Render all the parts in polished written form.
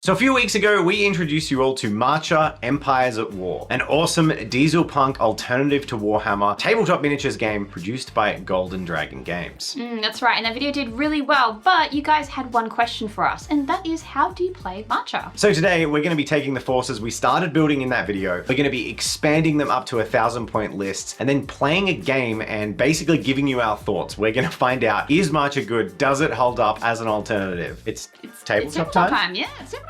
So a few weeks ago, we introduced you all to Marcher Empires at War, an awesome Dieselpunk alternative to Warhammer tabletop miniatures game produced by Golden Dragon Games. That's right, and that video did really well, but you guys had one question for us, and that is, how do you play Marcher? So today, we're going to be taking the forces we started building in that video, we're going to be expanding them up to 1,000-point lists, and then playing a game and basically giving you our thoughts. We're going to find out, is Marcher good? Does it hold up as an alternative? It's tabletop time? Yeah, it's tabletop time.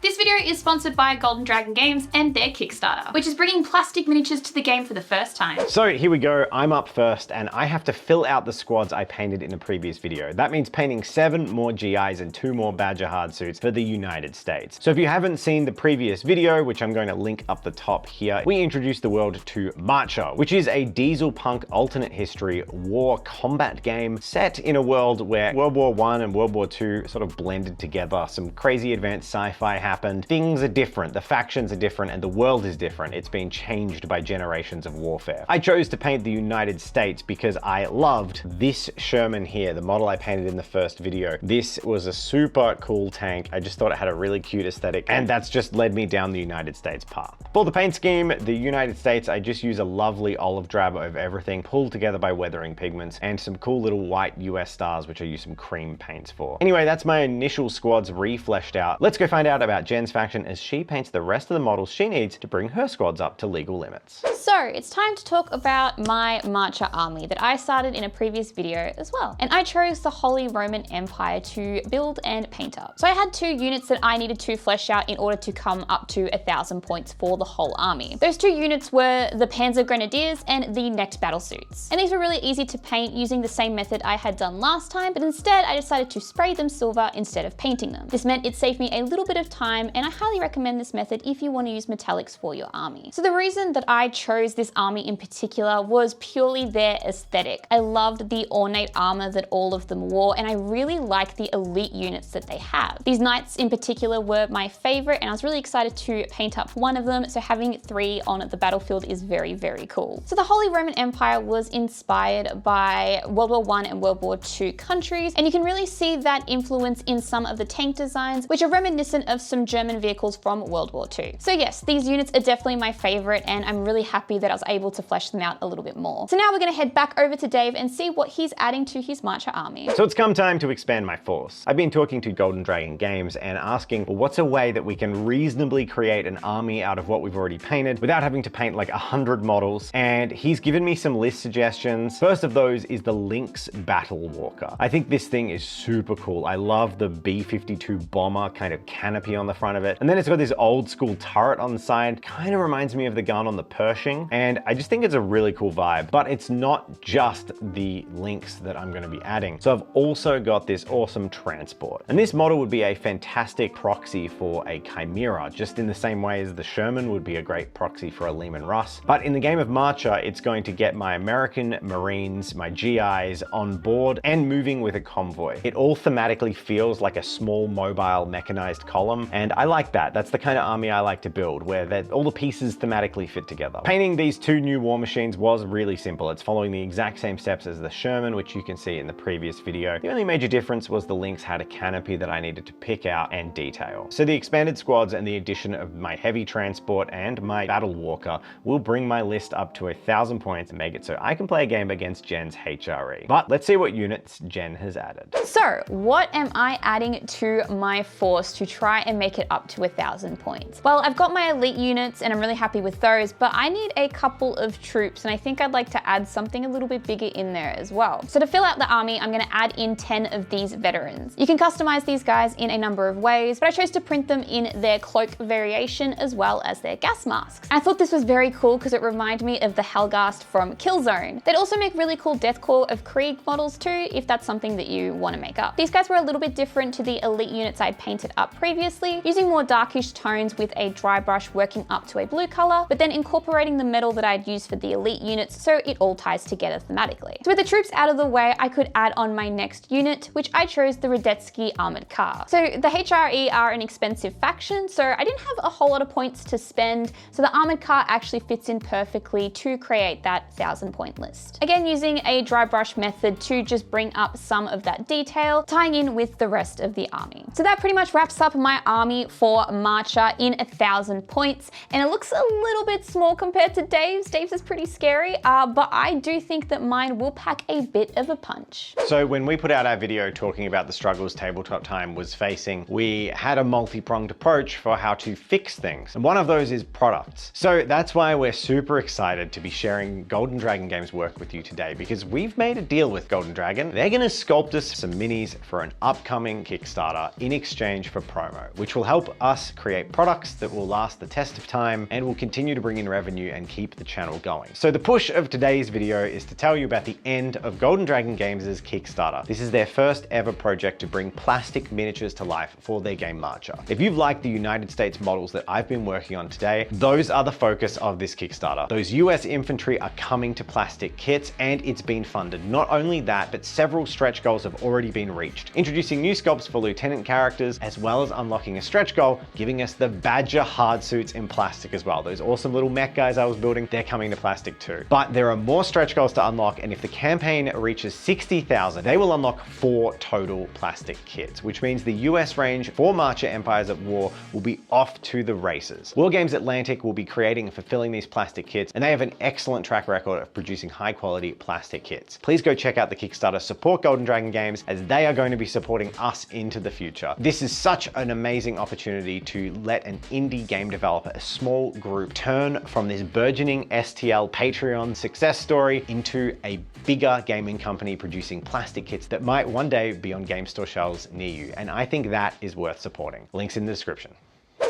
This video is sponsored by Golden Dragon Games and their Kickstarter, which is bringing plastic miniatures to the game for the first time. So here we go, I'm up first, and I have to fill out the squads I painted in the previous video. That means painting 7 more GIs and 2 more Badger hardsuits for the United States. So if you haven't seen the previous video, which I'm going to link up the top here, we introduced the world to Marcher, which is a Dieselpunk alternate history war combat game set in a world where World War I and World War II sort of blended together. Some crazy advanced sci-fi happened. Things are different, the factions are different, and the world is different. It's been changed by generations of warfare. I chose to paint the United States because I loved this Sherman here, the model I painted in the first video. This was a super cool tank. I just thought it had a really cute aesthetic, and that's just led me down the United States path. For the paint scheme, the United States, I just use a lovely olive drab over everything, pulled together by weathering pigments, and some cool little white US stars, which I use some cream paints for. Anyway, that's my initial squads re-fleshed out. Let's go find out about Jen's faction as she paints the rest of the models she needs to bring her squads up to legal limits. So it's time to talk about my Marcher army that I started in a previous video as well. And I chose the Holy Roman Empire to build and paint up. So I had 2 units that I needed to flesh out in order to come up to 1,000 points for the whole army. Those 2 units were the Panzer Grenadiers and the necked battlesuits. And these were really easy to paint using the same method I had done last time, but instead I decided to spray them silver instead of painting them. This meant it saved me a little bit of time, and I highly recommend this method if you want to use metallics for your army. So the reason that I chose this army in particular was purely their aesthetic. I loved the ornate armor that all of them wore, and I really like the elite units that they have. These knights in particular were my favorite, and I was really excited to paint up one of them, so having 3 on the battlefield is very, very cool. So the Holy Roman Empire was inspired by World War I and World War II countries, and you can really see that influence in some of the tank designs, which are reminiscent of some German vehicles from World War II. So yes, these units are definitely my favorite, and I'm really happy that I was able to flesh them out a little bit more. So now we're gonna head back over to Dave and see what he's adding to his Marcher army. So it's come time to expand my force. I've been talking to Golden Dragon Games and asking, well, what's a way that we can reasonably create an army out of what we've already painted without having to paint like 100 models? And he's given me some list suggestions. First of those is the Lynx Battle Walker. I think this thing is super cool. I love the B-52 bomber kind of canopy on the front of it. And then it's got this old school turret on the side. Kind of reminds me of the gun on the Pershing. And I just think it's a really cool vibe, but it's not just the Lynx that I'm going to be adding. So I've also got this awesome transport. And this model would be a fantastic proxy for a Chimera, just in the same way as the Sherman would be a great proxy for a Lehman Russ. But in the game of Marcher, it's going to get my American Marines, my GIs on board and moving with a convoy. It all thematically feels like a small mobile mechanized column, and I like that. That's the kind of army I like to build, where all the pieces thematically fit together. Painting these 2 new war machines was really simple. It's following the exact same steps as the Sherman, which you can see in the previous video. The only major difference was the Lynx had a canopy that I needed to pick out and detail. So the expanded squads and the addition of my heavy transport and my battle walker will bring my list up to 1,000 points and make it so I can play a game against Jen's HRE. But let's see what units Jen has added. So what am I adding to my force to try and make it up to 1,000 points? Well, I've got my elite units and I'm really happy with those, but I need a couple of troops, and I think I'd like to add something a little bit bigger in there as well. So to fill out the army, I'm gonna add in 10 of these veterans. You can customize these guys in a number of ways, but I chose to print them in their cloak variation as well as their gas masks. And I thought this was very cool because it reminded me of the Helghast from Killzone. They'd also make really cool Deathcore of Krieg models too, if that's something that you want to make up. These guys were a little bit different to the elite units I'd painted up previously, using more darkish tones with a dry brush working up to a blue color, but then incorporating the metal that I'd used for the elite units so it all ties together thematically. So with the troops out of the way, I could add on my next unit, which I chose the Radetzky Armored Car. So the HRE are an expensive faction, so I didn't have a whole lot of points to spend, so the Armored Car actually fits in perfectly to create that 1,000-point list. Again, using a dry brush method to just bring up some of that detail, tying in with the rest of the army. So that pretty much wraps wraps up my army for Marcher in 1,000 points, and it looks a little bit small compared to Dave's. Dave's is pretty scary, but I do think that mine will pack a bit of a punch. So when we put out our video talking about the struggles Tabletop Time was facing, we had a multi-pronged approach for how to fix things. And one of those is products. So that's why we're super excited to be sharing Golden Dragon Games work with you today, because we've made a deal with Golden Dragon. They're gonna sculpt us some minis for an upcoming Kickstarter in exchange for promo, which will help us create products that will last the test of time and will continue to bring in revenue and keep the channel going. So the push of today's video is to tell you about the end of Golden Dragon Games' Kickstarter. This is their first ever project to bring plastic miniatures to life for their game Marcher. If you've liked the United States models that I've been working on today, those are the focus of this Kickstarter. Those US infantry are coming to plastic kits, and it's been funded. Not only that, but several stretch goals have already been reached, introducing new sculpts for lieutenant characters, as well as unlocking a stretch goal, giving us the Badger hard suits in plastic as well. Those awesome little mech guys I was building, they're coming to plastic too. But there are more stretch goals to unlock, and if the campaign reaches 60,000, they will unlock 4 total plastic kits, which means the US range for Marcher Empires at War will be off to the races. War Games Atlantic will be creating and fulfilling these plastic kits, and they have an excellent track record of producing high quality plastic kits. Please go check out the Kickstarter, support Golden Dragon Games, as they are going to be supporting us into the future. This is such an amazing opportunity to let an indie game developer, a small group, turn from this burgeoning STL Patreon success story into a bigger gaming company producing plastic kits that might one day be on game store shelves near you. And I think that is worth supporting. Links in the description.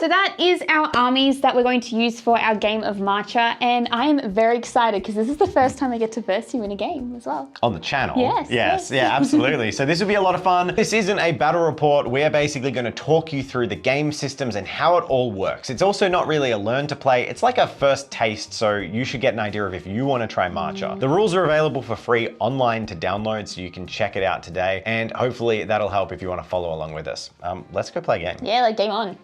So that is our armies that we're going to use for our game of Marcher, and I am very excited because this is the first time I get to verse you in a game as well. On the channel? Yes. Yeah, absolutely. So this will be a lot of fun. This isn't a battle report. We're basically going to talk you through the game systems and how it all works. It's also not really a learn to play. It's like a first taste, so you should get an idea of if you want to try Marcher. The rules are available for free online to download, so you can check it out today, and hopefully that'll help if you want to follow along with us. Let's go play a game. Yeah, like game on.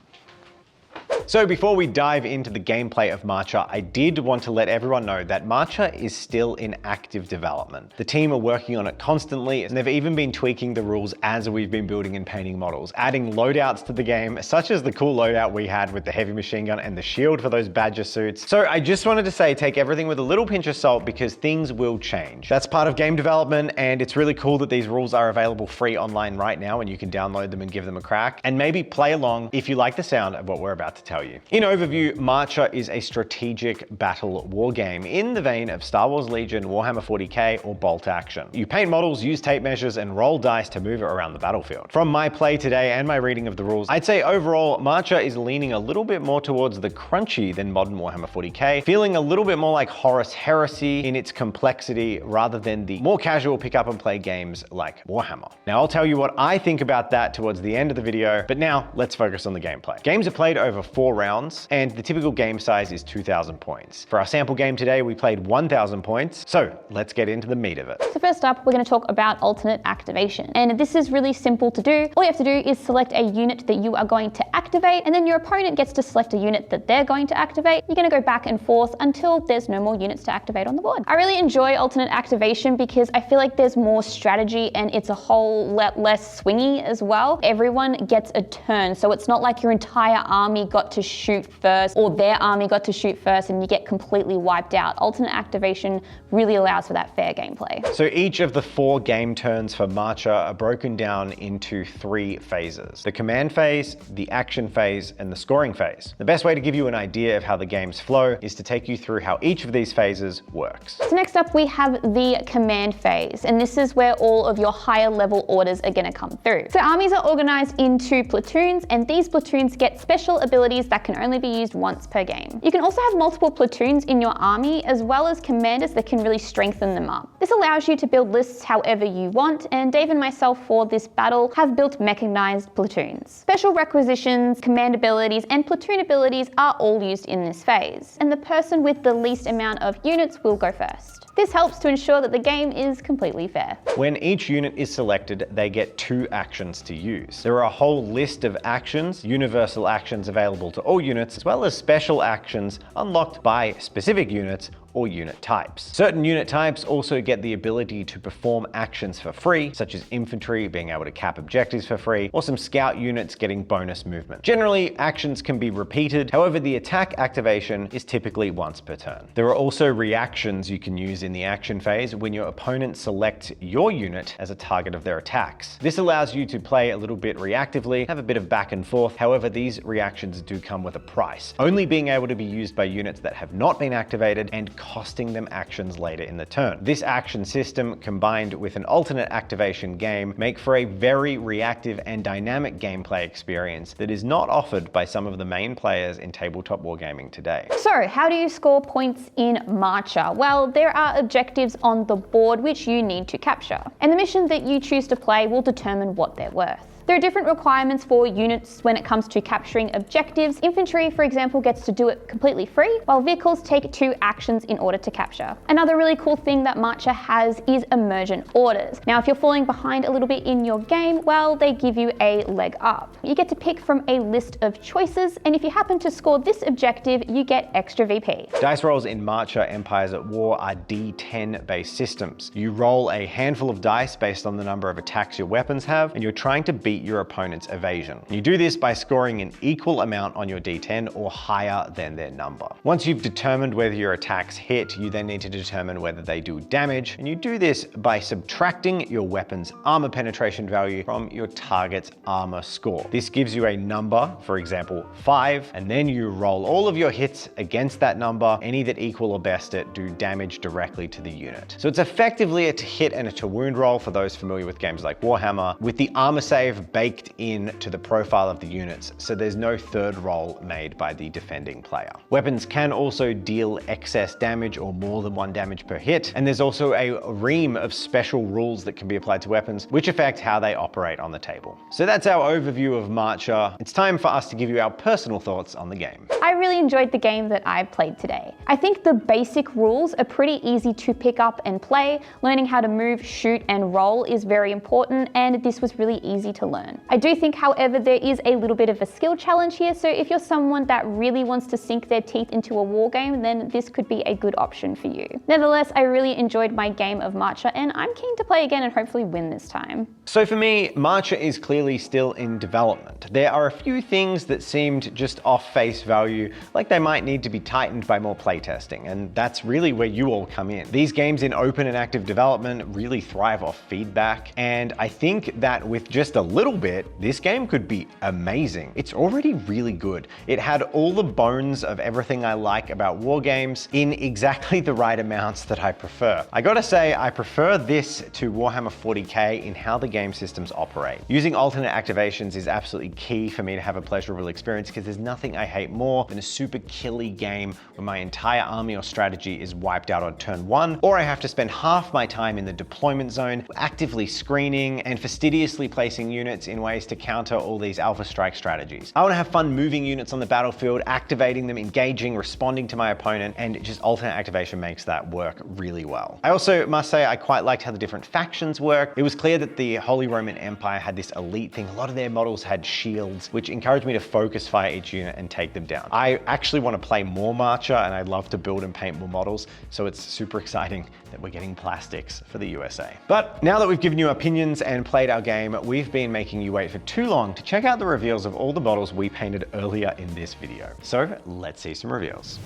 So before we dive into the gameplay of Marcher, I did want to let everyone know that Marcher is still in active development. The team are working on it constantly, and they've even been tweaking the rules as we've been building and painting models, adding loadouts to the game, such as the cool loadout we had with the heavy machine gun and the shield for those Badger suits. So I just wanted to say, take everything with a little pinch of salt, because things will change. That's part of game development, and it's really cool that these rules are available free online right now, and you can download them and give them a crack, and maybe play along if you like the sound of what we're about to tell you. In overview, Marcher is a strategic battle war game in the vein of Star Wars Legion, Warhammer 40k, or Bolt Action. You paint models, use tape measures, and roll dice to move it around the battlefield. From my play today and my reading of the rules, I'd say overall, Marcher is leaning a little bit more towards the crunchy than modern Warhammer 40k, feeling a little bit more like Horus Heresy in its complexity rather than the more casual pick up and play games like Warhammer. Now I'll tell you what I think about that towards the end of the video, but now let's focus on the gameplay. Games are played over 4 rounds, and the typical game size is 2,000 points. For our sample game today, we played 1,000 points, so let's get into the meat of it. So first up, we're going to talk about alternate activation. And this is really simple to do. All you have to do is select a unit that you are going to activate, and then your opponent gets to select a unit that they're going to activate. You're going to go back and forth until there's no more units to activate on the board. I really enjoy alternate activation because I feel like there's more strategy and it's a whole lot less swingy as well. Everyone gets a turn, so it's not like your entire army got to shoot first or their army got to shoot first and you get completely wiped out. Alternate activation really allows for that fair gameplay. So each of the 4 game turns for Marcher are broken down into 3 phases: the command phase, the action phase, and the scoring phase. The best way to give you an idea of how the games flow is to take you through how each of these phases works. So next up we have the command phase, and this is where all of your higher level orders are going to come through. So armies are organized into platoons, and these platoons get special abilities that can only be used once per game. You can also have multiple platoons in your army, as well as commanders that can really strengthen them up. This allows you to build lists however you want, and Dave and myself for this battle have built mechanized platoons. Special requisitions, command abilities, and platoon abilities are all used in this phase, and the person with the least amount of units will go first. This helps to ensure that the game is completely fair. When each unit is selected, they get 2 actions to use. There are a whole list of actions, universal actions available to all units, as well as special actions unlocked by specific units or unit types. Certain unit types also get the ability to perform actions for free, such as infantry being able to cap objectives for free, or some scout units getting bonus movement. Generally, actions can be repeated, however the attack activation is typically once per turn. There are also reactions you can use in the action phase when your opponent selects your unit as a target of their attacks. This allows you to play a little bit reactively, have a bit of back and forth, however these reactions do come with a price, only being able to be used by units that have not been activated and costing them actions later in the turn. This action system combined with an alternate activation game make for a very reactive and dynamic gameplay experience that is not offered by some of the main players in tabletop wargaming today. So how do you score points in Marcher? Well, there are objectives on the board which you need to capture, and the mission that you choose to play will determine what they're worth. There are different requirements for units when it comes to capturing objectives. Infantry, for example, gets to do it completely free, while vehicles take 2 actions in order to capture. Another really cool thing that Marcher has is emergent orders. Now, if you're falling behind a little bit in your game, well, they give you a leg up. You get to pick from a list of choices, and if you happen to score this objective, you get extra VP. Dice rolls in Marcher Empires at War are D10 based systems. You roll a handful of dice based on the number of attacks your weapons have, and you're trying to beat your opponent's evasion. You do this by scoring an equal amount on your D10 or higher than their number. Once you've determined whether your attacks hit, you then need to determine whether they do damage, and you do this by subtracting your weapon's armor penetration value from your target's armor score. This gives you a number, for example 5, and then you roll all of your hits against that number. Any that equal or best it do damage directly to the unit. So it's effectively a hit and a wound roll for those familiar with games like Warhammer, with the armor save baked in to the profile of the units, so there's no third roll made by the defending player. Weapons can also deal excess damage or more than 1 damage per hit, and there's also a ream of special rules that can be applied to weapons, which affect how they operate on the table. So that's our overview of Marcher. It's time for us to give you our personal thoughts on the game. I really enjoyed the game that I played today. I think the basic rules are pretty easy to pick up and play. Learning how to move, shoot, and roll is very important, and this was really easy to learn. I do think, however, there is a little bit of a skill challenge here, so if you're someone that really wants to sink their teeth into a war game, then this could be a good option for you. Nevertheless, I really enjoyed my game of Marcher, and I'm keen to play again and hopefully win this time. So for me, Marcher is clearly still in development. There are a few things that seemed just off face value, like they might need to be tightened by more playtesting, and that's really where you all come in. These games in open and active development really thrive off feedback, and I think that with just a little bit, this game could be amazing. It's already really good. It had all the bones of everything I like about war games in exactly the right amounts that I prefer. I gotta say, I prefer this to Warhammer 40k in how the game systems operate. Using alternate activations is absolutely key for me to have a pleasurable experience, because there's nothing I hate more than a super killy game where my entire army or strategy is wiped out on turn 1, or I have to spend half my time in the deployment zone actively screening and fastidiously placing units in ways to counter all these alpha strike strategies. I want to have fun moving units on the battlefield, activating them, engaging, responding to my opponent, and just alternate activation makes that work really well. I also must say I quite liked how the different factions work. It was clear that the Holy Roman Empire had this elite thing. A lot of their models had shields, which encouraged me to focus fire each unit and take them down. I actually want to play more Marcher, and I'd love to build and paint more models, so it's super exciting that we're getting plastics for the USA. But now that we've given you opinions and played our game, we've been making you wait for too long to check out the reveals of all the models we painted earlier in this video. So let's see some reveals.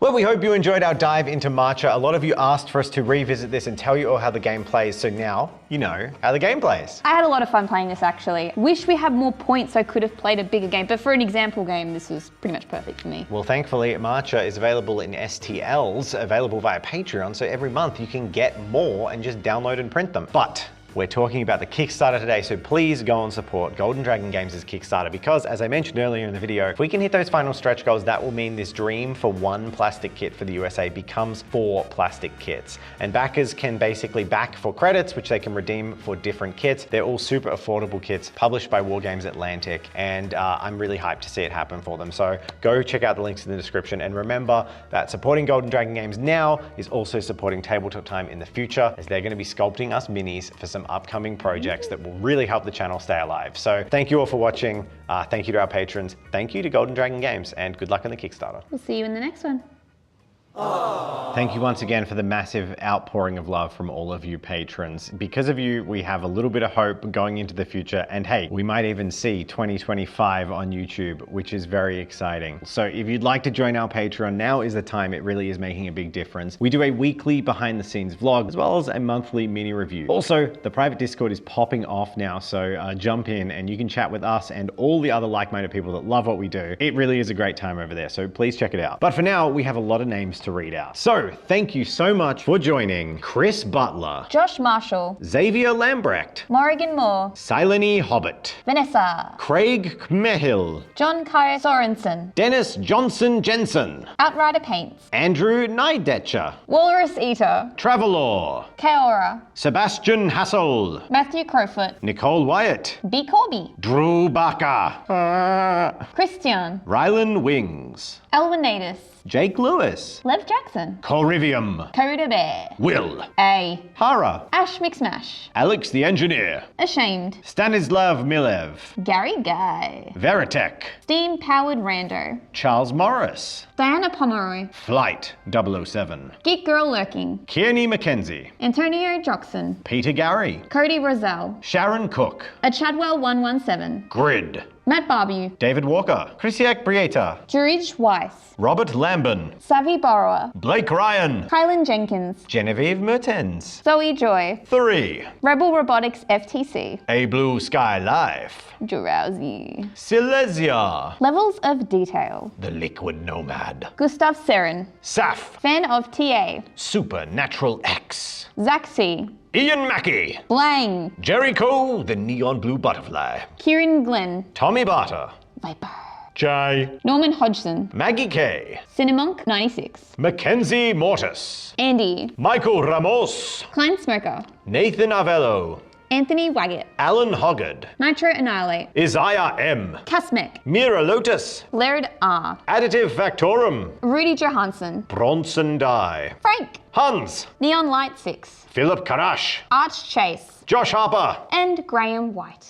Well, we hope you enjoyed our dive into Marcher. A lot of you asked for us to revisit this and tell you all how the game plays, so now you know how the game plays. I had a lot of fun playing this actually. Wish we had more points so I could have played a bigger game, but for an example game, this was pretty much perfect for me. Well, thankfully, Marcher is available in STLs, available via Patreon, so every month you can get more and just download and print them. But we're talking about the Kickstarter today, so please go and support Golden Dragon Games' Kickstarter because, as I mentioned earlier in the video, if we can hit those final stretch goals, that will mean this dream for 1 plastic kit for the USA becomes 4 plastic kits. And backers can basically back for credits, which they can redeem for different kits. They're all super affordable kits published by Wargames Atlantic, and I'm really hyped to see it happen for them. So go check out the links in the description, and remember that supporting Golden Dragon Games now is also supporting Tabletop Time in the future, as they're going to be sculpting us minis for some upcoming projects that will really help the channel stay alive. So thank you all for watching. Thank you to our patrons. Thank you to Golden Dragon Games, and good luck on the Kickstarter. We'll see you in the next one. Thank you once again for the massive outpouring of love from all of you patrons. Because of you, we have a little bit of hope going into the future, and hey, we might even see 2025 on YouTube, which is very exciting. So if you'd like to join our Patreon, now is the time. It really is making a big difference. We do a weekly behind the scenes vlog, as well as a monthly mini review. Also, the private Discord is popping off now, so jump in and you can chat with us and all the other like-minded people that love what we do. It really is a great time over there, so please check it out. But for now, we have a lot of names to read out. So thank you so much for joining Chris Butler, Josh Marshall, Xavier Lambrecht, Morrigan Moore, Silene Hobbit, Vanessa, Craig Kmehill, John Kai Sorensen, Dennis Johnson Jensen, Outrider Paints, Andrew Nidetcher, Walrus Eater, Travelor, Kaora, Sebastian Hassel, Matthew Crowfoot, Nicole Wyatt, B. Corby, Drew Barker, Christian, Rylan Wings, Elwin Natus, Jake Lewis, Lev Jackson, Corivium, Coda Bear, Will, A, Hara, Ash Mixmash, Alex the Engineer, Ashamed, Stanislav Milev, Gary Guy, Veritech, Steam Powered Rando, Charles Morris, Diana Pomeroy, Flight 007, Geek Girl Lurking, Kearney McKenzie, Antonio Joxon, Peter Gary, Cody Roselle, Sharon Cook, A Chadwell 117, Grid, Matt Barbew, David Walker, Chrisiak Brieta, Jurij Weiss, Robert Lambin, Savvy Borrower, Blake Ryan, Kylan Jenkins, Genevieve Mertens, Zoe Joy, 3, Rebel Robotics FTC, A Blue Sky Life, Drowsy, Silesia, Levels of Detail, The Liquid Nomad, Gustav Seren, Saf, Fan of TA, Supernatural X, Zach C, Ian Mackey, Blang, Jericho, the Neon Blue Butterfly, Kieran Glenn, Tommy Barter, Viper, Jay, Norman Hodgson, Maggie K, Cinemonk 96, Mackenzie Mortis, Andy, Michael Ramos, Klein Smoker, Nathan Avello, Anthony Waggett, Alan Hoggard, Nitro Annihilate, Isaiah M, Casmec, Mira Lotus, Laird R, Additive Factorum, Rudy Johansson, Bronson Dye, Frank, Hans, Neon Light 6, Philip Karash, Arch Chase, Josh Harper, and Graham White.